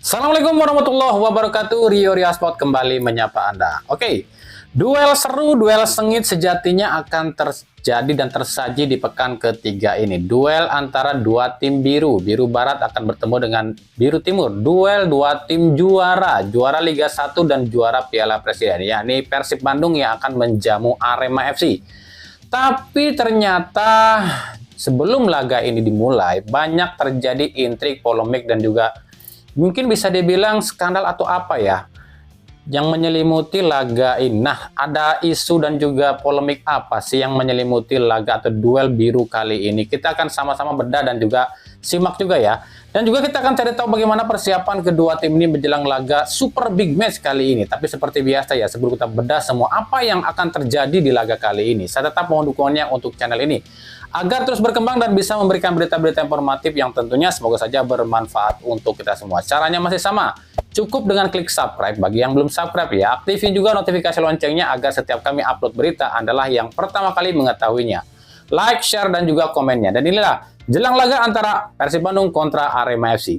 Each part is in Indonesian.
Assalamualaikum warahmatullahi wabarakatuh. Rio Sport kembali menyapa Anda. Oke, duel seru, duel sengit sejatinya akan terjadi dan tersaji di pekan ketiga ini. Duel antara dua tim biru. Biru Barat akan bertemu dengan Biru Timur. Duel dua tim juara Liga 1 dan juara Piala Presiden, yakni Persib Bandung yang akan menjamu Arema FC. Tapi ternyata sebelum laga ini dimulai, banyak terjadi intrik, polemik, dan juga mungkin bisa dibilang skandal atau apa ya yang menyelimuti laga ini. Nah, ada isu dan juga polemik apa sih yang menyelimuti laga atau duel biru kali ini? Kita akan sama-sama bedah dan juga simak juga ya. Dan juga kita akan cari tahu bagaimana persiapan kedua tim ini menjelang laga super big match kali ini. Tapi seperti biasa ya, sebelum kita bedah semua apa yang akan terjadi di laga kali ini, saya tetap mohon dukungannya untuk channel ini agar terus berkembang dan bisa memberikan berita-berita informatif yang tentunya semoga saja bermanfaat untuk kita semua. Caranya masih sama, cukup dengan klik subscribe. Bagi yang belum subscribe ya, aktifin juga notifikasi loncengnya agar setiap kami upload berita adalah yang pertama kali mengetahuinya. Like, share, dan juga komennya. Dan inilah jelang laga antara Persib Bandung kontra Arema FC.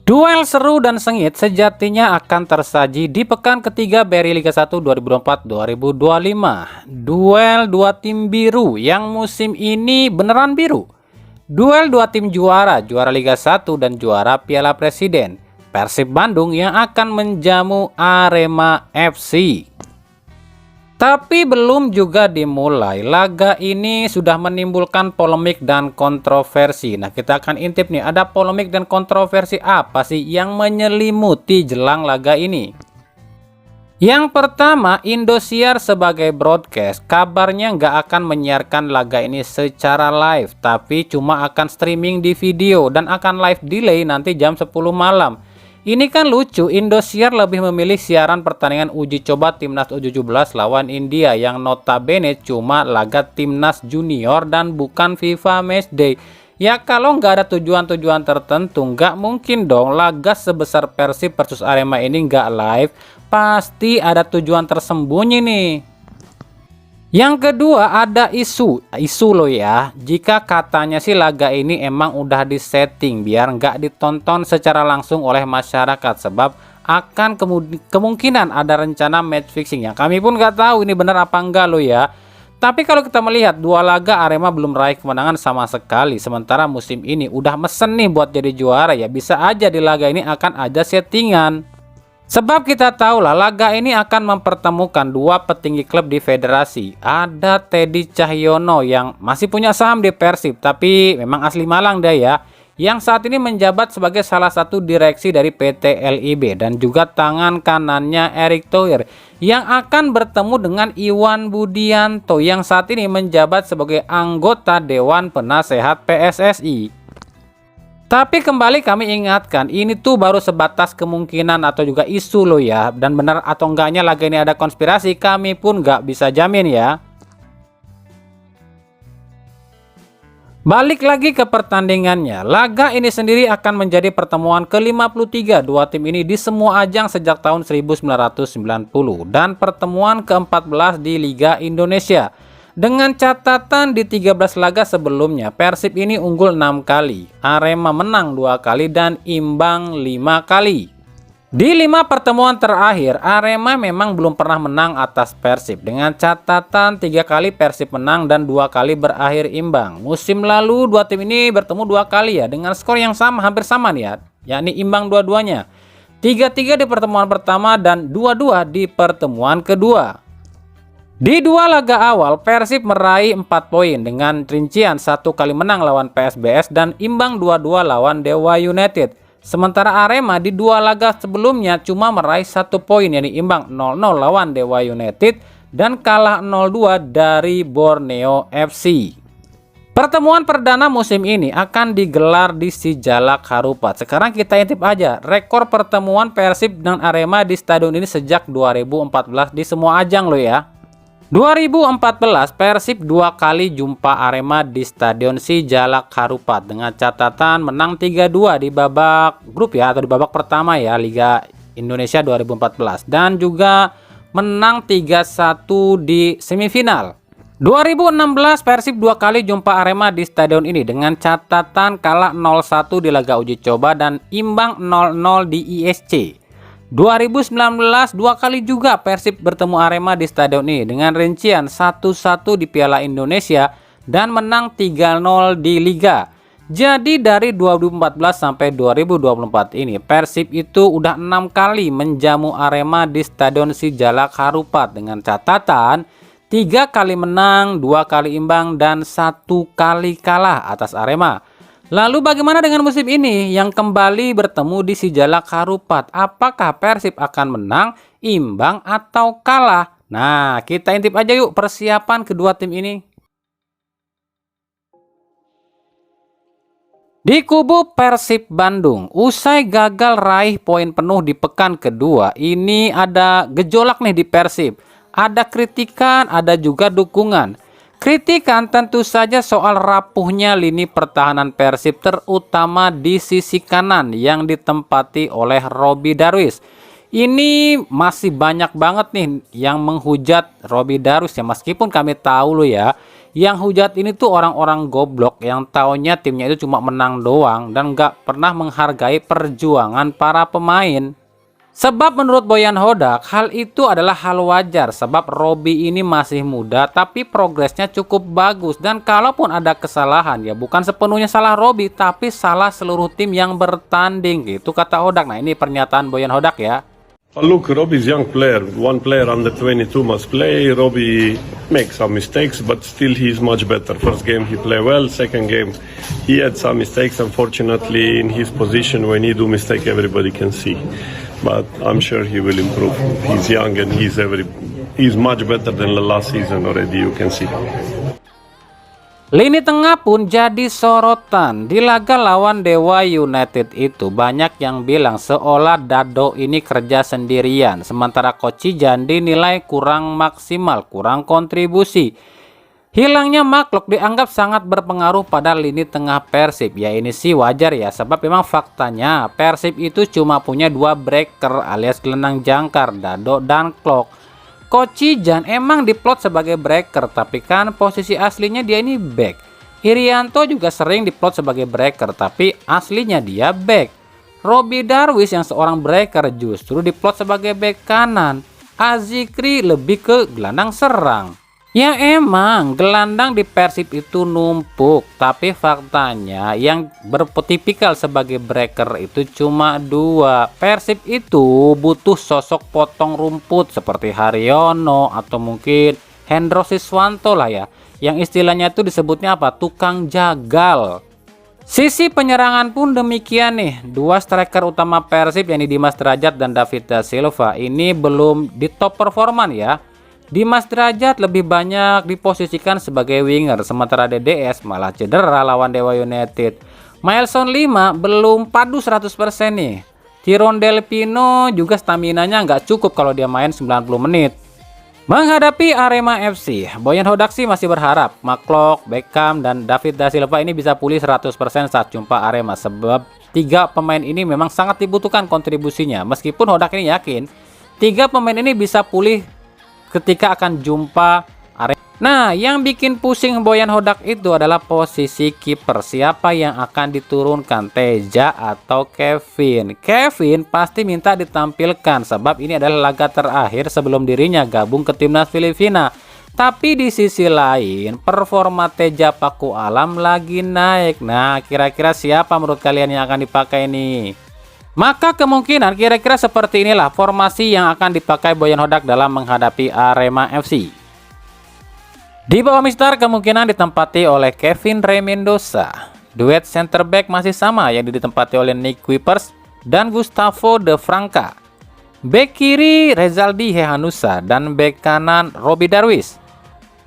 Duel seru dan sengit sejatinya akan tersaji di pekan ketiga Beri Liga 1 2024-2025. Duel dua tim biru yang musim ini beneran biru. Duel dua tim juara Liga 1 dan juara Piala Presiden. Persib Bandung yang akan menjamu Arema FC. Tapi belum juga dimulai, laga ini sudah menimbulkan polemik dan kontroversi. Nah, kita akan intip nih, ada polemik dan kontroversi apa sih yang menyelimuti jelang laga ini? Yang pertama, Indosiar sebagai broadcast kabarnya nggak akan menyiarkan laga ini secara live, tapi cuma akan streaming di video dan akan live delay nanti jam 10 malam. Ini kan lucu, Indosiar lebih memilih siaran pertandingan uji coba Timnas U17 lawan India yang notabene cuma laga Timnas Junior dan bukan FIFA Matchday. Ya kalau nggak ada tujuan-tujuan tertentu, nggak mungkin dong laga sebesar Persib versus Arema ini nggak live. Pasti ada tujuan tersembunyi nih. Yang kedua ada isu loh ya, jika katanya sih laga ini emang udah disetting biar nggak ditonton secara langsung oleh masyarakat sebab akan kemungkinan ada rencana match fixing ya. Kami pun nggak tahu ini benar apa enggak loh ya. Tapi kalau kita melihat dua laga Arema belum meraih kemenangan sama sekali, sementara musim ini udah mesen nih buat jadi juara ya, bisa aja di laga ini akan ada settingan. Sebab kita tahu lah laga ini akan mempertemukan dua petinggi klub di federasi. Ada Teddy Cahyono yang masih punya saham di Persib tapi memang asli Malang dia ya, yang saat ini menjabat sebagai salah satu direksi dari PT LIB, dan juga tangan kanannya Erick Thohir yang akan bertemu dengan Iwan Budianto yang saat ini menjabat sebagai anggota Dewan Penasehat PSSI. Tapi kembali kami ingatkan, ini tuh baru sebatas kemungkinan atau juga isu loh ya. Dan benar atau enggaknya laga ini ada konspirasi, kami pun nggak bisa jamin ya. Balik lagi ke pertandingannya, laga ini sendiri akan menjadi pertemuan ke-53 dua tim ini di semua ajang sejak tahun 1990. Dan pertemuan ke-14 di Liga Indonesia. Dengan catatan di 13 laga sebelumnya, Persib ini unggul 6 kali, Arema menang 2 kali, dan imbang 5 kali. Di 5 pertemuan terakhir, Arema memang belum pernah menang atas Persib. Dengan catatan 3 kali Persib menang dan 2 kali berakhir imbang. Musim lalu dua tim ini bertemu 2 kali ya, dengan skor yang sama, hampir sama nih ya, yakni imbang dua-duanya. 3-3 di pertemuan pertama dan 2-2 di pertemuan kedua. Di dua laga awal, Persib meraih 4 poin dengan rincian 1 kali menang lawan PSBS dan imbang 2-2 lawan Dewa United. Sementara Arema di 2 laga sebelumnya cuma meraih 1 poin, yakni imbang 0-0 lawan Dewa United dan kalah 0-2 dari Borneo FC. Pertemuan perdana musim ini akan digelar di Sijalak Harupat. Sekarang kita intip aja rekor pertemuan Persib dan Arema di stadion ini sejak 2014 di semua ajang loh ya. 2014 Persib 2 kali jumpa Arema di Stadion Sijalak Harupat dengan catatan menang 3-2 di babak grup ya, atau di babak pertama ya Liga Indonesia 2014, dan juga menang 3-1 di semifinal. 2016 Persib 2 kali jumpa Arema di stadion ini dengan catatan kalah 0-1 di laga uji coba dan imbang 0-0 di ISC. 2019 2 kali juga Persib bertemu Arema di stadion ini dengan rincian 1-1 di Piala Indonesia dan menang 3-0 di Liga. Jadi dari 2014 sampai 2024 ini Persib itu udah 6 kali menjamu Arema di Stadion Sijalak Harupat dengan catatan 3 kali menang, 2 kali imbang, dan 1 kali kalah atas Arema. Lalu bagaimana dengan musim ini yang kembali bertemu di Sijalak Harupat? Apakah Persib akan menang, imbang, atau kalah? Nah, kita intip aja yuk persiapan kedua tim ini. Di kubu Persib Bandung, usai gagal raih poin penuh di pekan kedua, ini ada gejolak nih di Persib. Ada kritikan, ada juga dukungan. Kritikan tentu saja soal rapuhnya lini pertahanan Persib, terutama di sisi kanan yang ditempati oleh Robby Darwish. Ini masih banyak banget nih yang menghujat Robby Darwish ya, meskipun kami tahu loh ya, yang hujat ini tuh orang-orang goblok yang taunya timnya itu cuma menang doang dan gak pernah menghargai perjuangan para pemain. Sebab menurut Boyan Hodak, hal itu adalah hal wajar sebab Robby ini masih muda tapi progresnya cukup bagus, dan kalaupun ada kesalahan ya bukan sepenuhnya salah Robby tapi salah seluruh tim yang bertanding, gitu kata Hodak. Nah, ini pernyataan Boyan Hodak ya. Look, Robbie is young player. One player under 22 must play. Robbie makes some mistakes, but still he's much better. First game he played well. Second game he had some mistakes. Unfortunately, in his position, when he do mistake, everybody can see. But I'm sure he will improve. He's young and he's much better than the last season already. You can see. Lini tengah pun jadi sorotan. Di laga lawan Dewa United itu banyak yang bilang seolah Dado ini kerja sendirian, sementara Coach Jan dinilai kurang maksimal, kurang kontribusi. Hilangnya Maklok dianggap sangat berpengaruh pada lini tengah Persib. Ya ini sih wajar ya, sebab memang faktanya Persib itu cuma punya 2 breaker alias gelandang jangkar, Dado dan Klok. Coach Jan emang diplot sebagai breaker, tapi kan posisi aslinya dia ini back. Irianto juga sering diplot sebagai breaker, tapi aslinya dia back. Robby Darwish yang seorang breaker justru diplot sebagai back kanan. Azikri lebih ke gelandang serang. Ya emang gelandang di Persib itu numpuk, tapi faktanya yang bertipikal sebagai breaker itu cuma 2. Persib itu butuh sosok potong rumput seperti Haryono atau mungkin Hendro Siswanto lah ya, yang istilahnya itu disebutnya apa? Tukang jagal. Sisi penyerangan pun demikian nih. 2 striker utama Persib yakni Dimas Derajat dan David Da Silva ini belum di top performan ya. Dimas Derajat lebih banyak diposisikan sebagai winger, sementara DDS malah cedera lawan Dewa United. Mailson 5 belum padu 100% nih. Tiron Del Pino juga staminanya nggak cukup kalau dia main 90 menit. Menghadapi Arema FC, Boyan Hodak sih masih berharap Maklok, Beckham, dan David Da Silva ini bisa pulih 100% saat jumpa Arema, sebab 3 pemain ini memang sangat dibutuhkan kontribusinya. Meskipun Hodak ini yakin 3 pemain ini bisa pulih ketika akan jumpa Arema. Nah, yang bikin pusing Boyan Hodak itu adalah posisi kiper. Siapa yang akan diturunkan, Teja atau Kevin? Kevin pasti minta ditampilkan sebab ini adalah laga terakhir sebelum dirinya gabung ke timnas Filipina. Tapi di sisi lain, performa Teja Paku Alam lagi naik. Nah, kira-kira siapa menurut kalian yang akan dipakai nih? Maka kemungkinan kira-kira seperti inilah formasi yang akan dipakai Boyan Hodak dalam menghadapi Arema FC. Di bawah Mister kemungkinan ditempati oleh Kevin Rey Mendoza. Duet center back masih sama yang ditempati oleh Nick Kuipers dan Gustavo De Franca. Bek kiri Rezaldi Hehanusa dan bek kanan Robby Darwish.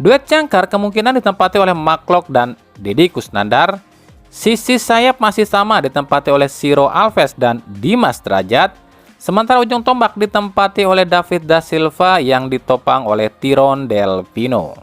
Duet cangkar kemungkinan ditempati oleh Maklok dan Deddy Kusnandar. Sisi sayap masih sama ditempati oleh Ciro Alves dan Dimas Derajat. Sementara ujung tombak ditempati oleh David da Silva yang ditopang oleh Tyrone Del Pino.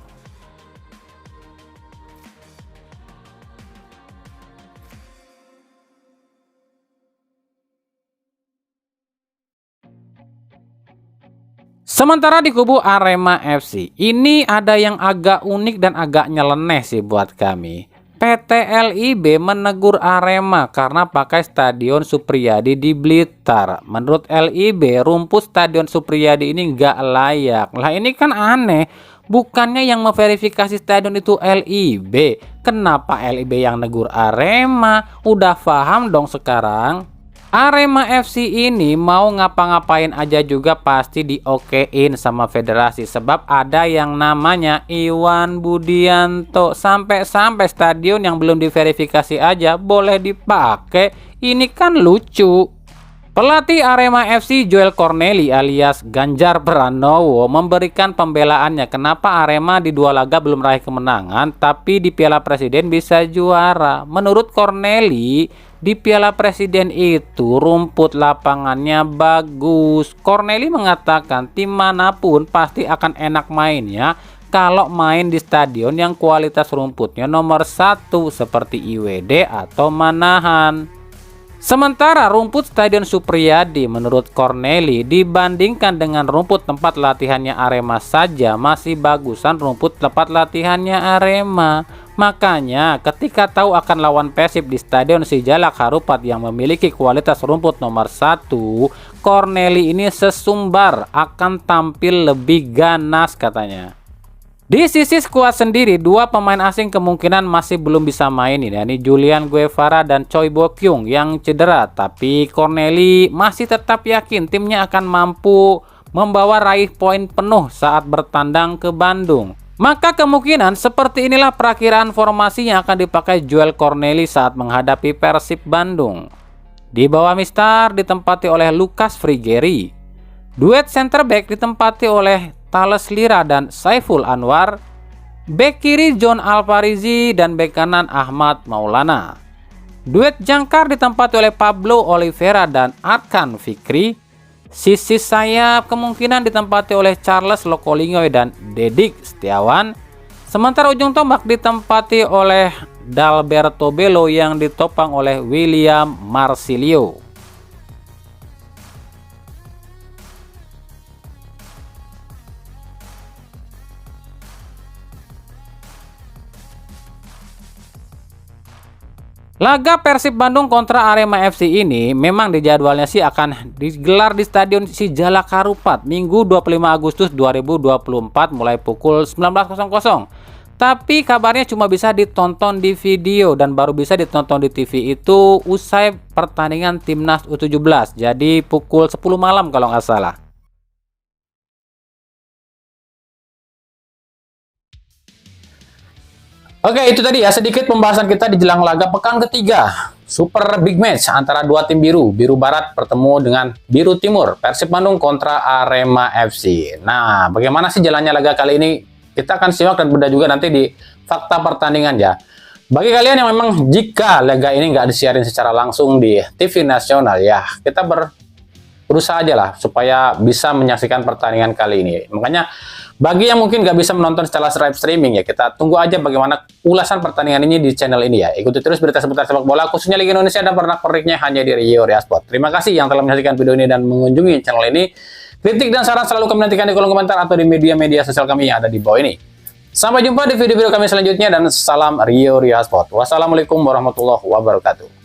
Sementara di kubu Arema FC, ini ada yang agak unik dan agak nyeleneh sih buat kami. PT LIB menegur Arema karena pakai Stadion Supriyadi di Blitar. Menurut LIB, rumput Stadion Supriyadi ini nggak layak. Lah ini kan aneh, bukannya yang memverifikasi stadion itu LIB. Kenapa LIB yang negur Arema? Udah paham dong sekarang. Arema FC ini mau ngapa-ngapain aja juga pasti diokein sama federasi, sebab ada yang namanya Iwan Budianto. Sampai-sampai stadion yang belum diverifikasi aja boleh dipakai. Ini kan lucu. Pelatih Arema FC Joel Corneli alias Ganjar Pranowo memberikan pembelaannya kenapa Arema di 2 laga belum raih kemenangan tapi di Piala Presiden bisa juara. Menurut Corneli, di Piala Presiden itu rumput lapangannya bagus. Corneli mengatakan tim manapun pasti akan enak mainnya kalau main di stadion yang kualitas rumputnya nomor 1 seperti IWD atau Manahan. Sementara rumput Stadion Supriyadi menurut Corneli dibandingkan dengan rumput tempat latihannya Arema saja masih bagusan rumput tempat latihannya Arema. Makanya ketika tahu akan lawan Persib di Stadion Sijalak Harupat yang memiliki kualitas rumput nomor 1, Corneli ini sesumbar akan tampil lebih ganas katanya. Di sisi skuad sendiri, 2 pemain asing kemungkinan masih belum bisa main ini, yakni Julian Guevara dan Choi Bo Kyung yang cedera. Tapi Corneli masih tetap yakin timnya akan mampu membawa raih poin penuh saat bertandang ke Bandung. Maka kemungkinan seperti inilah perakiraan formasi yang akan dipakai Joel Corneli saat menghadapi Persib Bandung. Di bawah Mistar ditempati oleh Lucas Frigeri. Duet center back ditempati oleh Thales Lira dan Saiful Anwar. Bek kiri John Alvarizi dan bek kanan Ahmad Maulana. Duet jangkar ditempati oleh Pablo Oliveira dan Arkan Fikri. Sisi sayap kemungkinan ditempati oleh Charles Lokolingoy dan Dedik Setiawan. Sementara ujung tombak ditempati oleh Dalberto Bello yang ditopang oleh William Marsilio. Laga Persib Bandung kontra Arema FC ini memang di jadwalnya sih akan digelar di Stadion Sijalak Harupat Minggu 25 Agustus 2024 mulai pukul 19.00. Tapi kabarnya cuma bisa ditonton di video dan baru bisa ditonton di TV itu usai pertandingan Timnas U17. Jadi pukul 10 malam kalau nggak salah. Oke, itu tadi ya sedikit pembahasan kita di jelang laga pekan ketiga. Super big match antara 2 tim biru. Biru Barat bertemu dengan Biru Timur. Persib Bandung kontra Arema FC. Nah, bagaimana sih jalannya laga kali ini? Kita akan simak dan bedah juga nanti di fakta pertandingan ya. Bagi kalian yang memang jika laga ini nggak disiarin secara langsung di TV nasional ya, kita berusaha aja lah supaya bisa menyaksikan pertandingan kali ini. Makanya bagi yang mungkin nggak bisa menonton secara live streaming ya, kita tunggu aja bagaimana ulasan pertandingan ini di channel ini ya. Ikuti terus berita seputar sepak bola khususnya Liga Indonesia dan pernak-perniknya hanya di Rio Sport. Terima kasih yang telah menyaksikan video ini dan mengunjungi channel ini. Kritik dan saran selalu kami nantikan di kolom komentar atau di media-media sosial kami yang ada di bawah ini. Sampai jumpa di video-video kami selanjutnya dan salam Rio Sport. Wassalamualaikum warahmatullahi wabarakatuh.